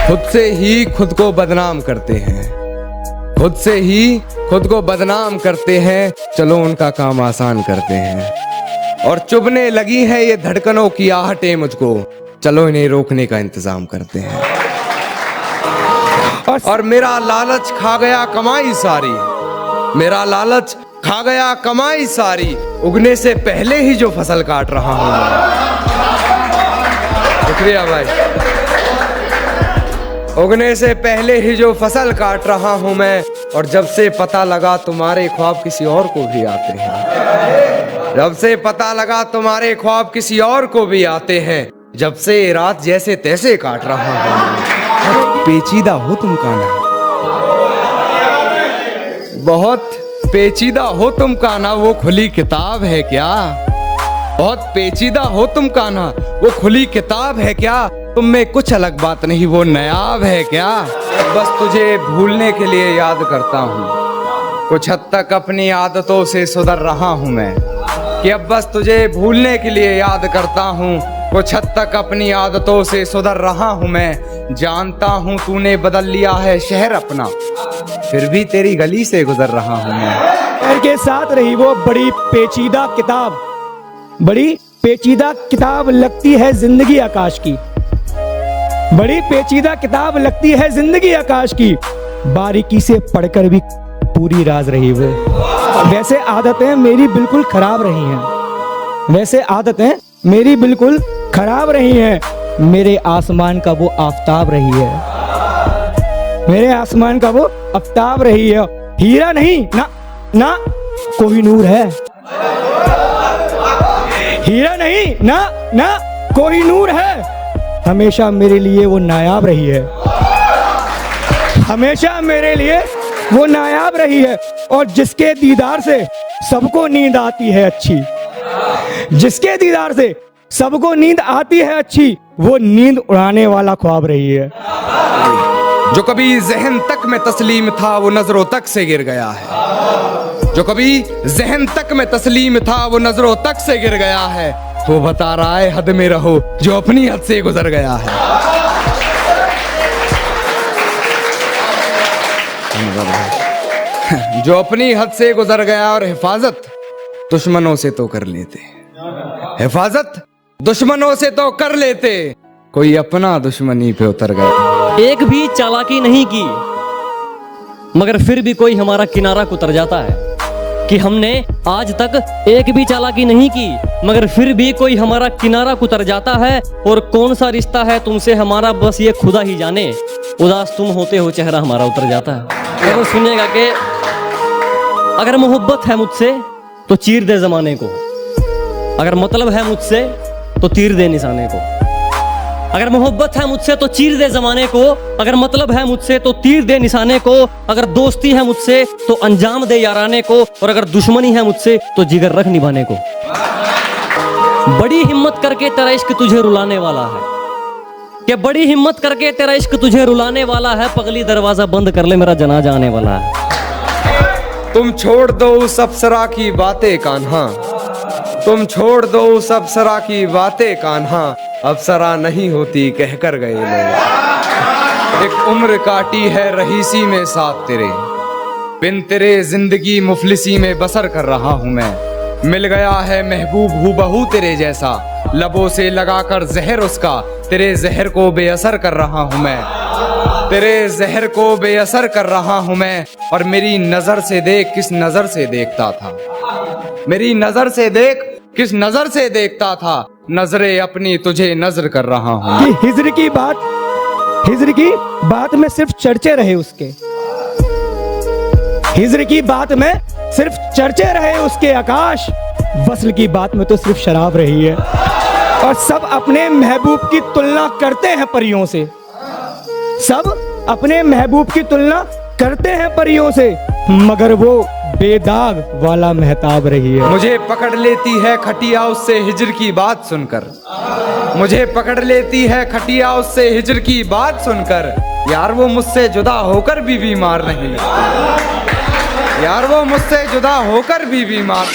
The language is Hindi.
खुद से ही खुद को बदनाम करते हैं, खुद से ही खुद को बदनाम करते हैं। चलो उनका काम आसान करते हैं। और चुभने लगी है ये धड़कनों की आहटें मुझको, चलो इन्हें रोकने का इंतजाम करते हैं। और मेरा लालच खा गया कमाई सारी, मेरा लालच खा गया कमाई सारी, उगने से पहले ही जो फसल काट रहा हूं। शुक्रिया भाई। उगने से पहले ही जो फसल काट रहा हूं मैं, और जब से पता लगा तुम्हारे ख्वाब किसी और को भी आते हैं, जब से पता लगा तुम्हारे ख्वाब किसी और को भी आते हैं, जब से रात जैसे तैसे काट रहा हूं। पेचीदा हो तुम कान्हा, बहुत पेचीदा हो तुम कान्हा, वो खुली किताब है क्या? बहुत पेचीदा हो तुम कान्हा, वो खुली किताब है क्या? तुम में कुछ अलग बात नहीं, वो नायाब है क्या? बस तुझे भूलने के लिए याद करता हूँ, कुछ हद तक अपनी आदतों से सुधर रहा हूँ मैं। कि अब बस तुझे भूलने के लिए याद करता हूँ, कुछ हद तक अपनी आदतों से सुधर रहा हूँ मैं। जानता हूँ तूने बदल लिया है शहर अपना, फिर भी तेरी गली से गुजर रहा हूँ मैं। शहर के साथ रही वो बड़ी पेचीदा किताब, बड़ी पेचीदा किताब लगती है जिंदगी आकाश की, बड़ी पेचीदा किताब लगती है जिंदगी आकाश की। बारीकी से पढ़कर भी पूरी राज रही वो। वैसे आदतें मेरी बिल्कुल खराब रही हैं, वैसे आदतें मेरी बिल्कुल खराब रही हैं। मेरे आसमान का वो आफताब रही है, मेरे आसमान का वो आफताब रही है। हीरा नहीं ना ना कोहिनूर है, हीरा नहीं ना ना कोहिनूर है। हमेशा मेरे लिए वो नायाब रही है, हमेशा मेरे लिए वो नायाब रही है। और जिसके दीदार से सबको नींद आती है अच्छी, जिसके दीदार से सबको नींद आती है अच्छी, वो नींद उड़ाने वाला ख्वाब रही है। जो कभी जहन तक में तस्लीम था वो नजरों तक से गिर गया है, जो कभी जहन तक में तस्लीम था वो नजरों तक से गिर गया है। वो बता रहा है हद में रहो जो अपनी हद से गुजर गया है। जो अपनी हद से गुजर गया। और हिफाजत दुश्मनों से तो कर लेते, हिफाजत दुश्मनों से तो कर लेते, कोई अपना दुश्मनी पे उतर गया। एक भी चालाकी नहीं की मगर फिर भी कोई हमारा किनारा कुतर जाता है, कि हमने आज तक एक भी चालाकी नहीं की मगर फिर भी कोई हमारा किनारा कुतर जाता है। और कौन सा रिश्ता है तुमसे हमारा बस ये खुदा ही जाने, उदास तुम होते हो चेहरा हमारा उतर जाता है। और सुनिएगा कि अगर मोहब्बत है मुझसे तो चीर दे जमाने को, अगर मतलब है मुझसे तो तीर दे निशाने को। अगर मोहब्बत है मुझसे तो चीर दे जमाने को, अगर मतलब है मुझसे तो तीर दे निशाने को। अगर दोस्ती है मुझसे तो अंजाम दे याराने को, और अगर दुश्मनी है मुझसे तो जिगर रख निभाने को। बड़ी हिम्मत करके तेरा इश्क तुझे रुलाने वाला है, कि बड़ी हिम्मत करके तेरा इश्क तुझे रुलाने वाला है। पगली दरवाजा बंद कर ले मेरा जनाजा आने वाला है। तुम छोड़ दो उस अप्सरा की बातें कान्हा, तुम छोड़ दो उस अप्सरा की बातें कान्हा, अप्सरा नहीं होती कहकर गए लोग। एक उम्र काटी है रहीसी में साथ तेरे, बिन तेरे जिंदगी मुफलिसी में बसर कर रहा हूँ मैं। मिल गया है महबूब हूबहू तेरे जैसा, लबों से लगाकर जहर उसका, तेरे जहर को बेअसर कर रहा हूँ मैं, तेरे जहर को बेअसर कर रहा हूँ मैं। और मेरी नजर से देख किस नजर से देखता था, मेरी नजर से देख किस नजर से देखता था, नजरे अपनी तुझे नजर कर रहा हूँ। कि हिज्र की बात में सिर्फ चर्चे रहे उसके, हिज्र की बात में सिर्फ चर्चे रहे उसके आकाश, वस्ल की बात में तो सिर्फ शराब रही है। और सब अपने महबूब की तुलना करते हैं परियों से, सब अपने महबूब की तुलना करते हैं परियों से, मगर वो बेदाग वाला महताब रही है। मुझे पकड़ लेती है खटिया उससे हिज्र की बात सुनकर, मुझे पकड़ लेती है खटिया उससे हिज्र की बात सुनकर। यार वो मुझसे जुदा होकर भी बीमार नहीं, यार वो मुझसे जुदा होकर भी बीमार।